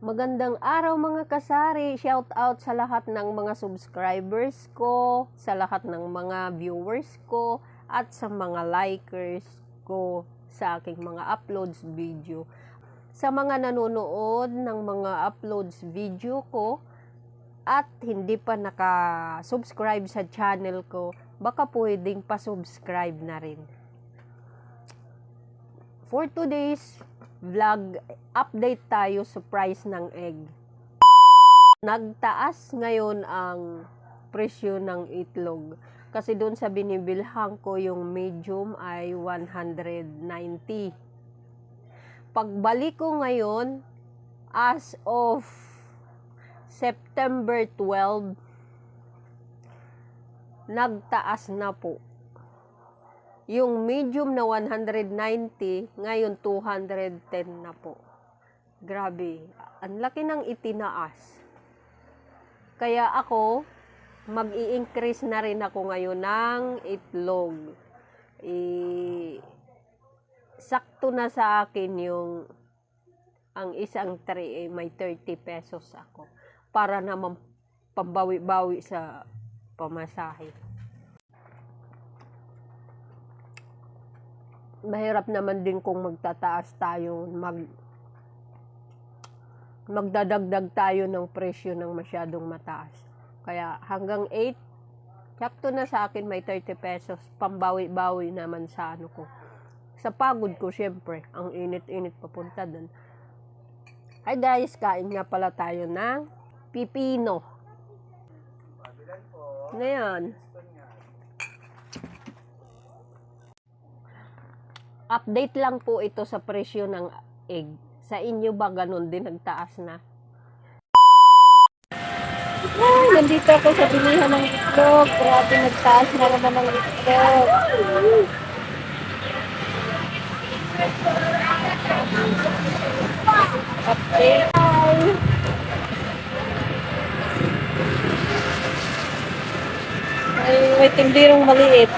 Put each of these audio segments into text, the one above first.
Magandang araw mga kasari. Shout out sa lahat ng mga subscribers ko, sa lahat ng mga viewers ko, at sa mga likers ko sa aking mga uploads video. Sa mga nanonood ng mga uploads video ko at hindi pa naka-subscribe sa channel ko, baka pwedeng pa-subscribe na rin. For today's vlog, update tayo sa price ng egg. Nagtaas ngayon ang presyo ng itlog. Kasi doon sa binibilhan ko, yung medium ay 190. Pagbalik ko ngayon, as of September 12, nagtaas na po. Yung medium na 190, ngayon 210 na po. Grabe, ang laki ng itinaas. Kaya ako, mag-i-increase na rin ako ngayon ng itlog. Sakto na sa akin yung ang isang tray may 30 pesos ako. Para naman pambawi-bawi sa pamasahe. Mahirap naman din kung magtataas tayo, magdadagdag tayo ng presyo ng masyadong mataas. Kaya hanggang 8, sakto na sa akin may 30 pesos, pambawi-bawi naman sa ano ko. Sa pagod ko, syempre, ang init-init papunta dun. Hi guys, kain nga pala tayo ng pipino. Ngayon, update lang po ito sa presyo ng egg. Sa inyo ba ganun din nagtaas na? Ay, nandito ako sa bilihan ng itlog. Grabe, nagtaas na naman ng itlog. Update. Hi. Ay, may tindirong maliit.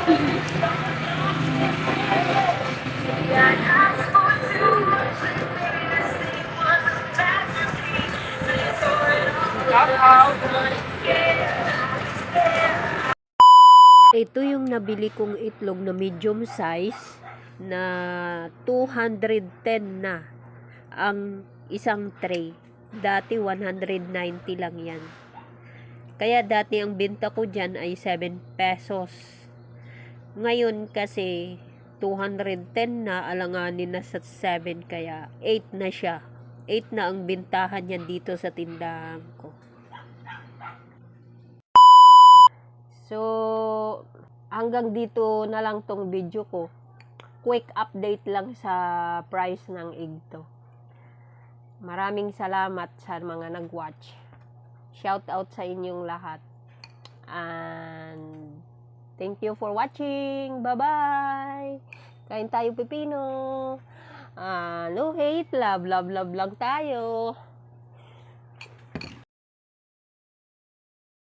Ito yung nabili kong itlog na medium size na 210 na ang isang tray. Dati 190 lang yan. Kaya dati ang binta ko dyan ay 7 pesos. Ngayon kasi 210 na, alanganin na sa 7, kaya 8 na siya. 8 na ang bintahan niyan dito sa tindahan ko. So, hanggang dito na lang tong video ko. Quick update lang sa price ng egg to. Maraming salamat sa mga nag-watch. Shout out sa inyong lahat. And thank you for watching. Bye-bye. Kain tayo pipino. No hate, love lang tayo.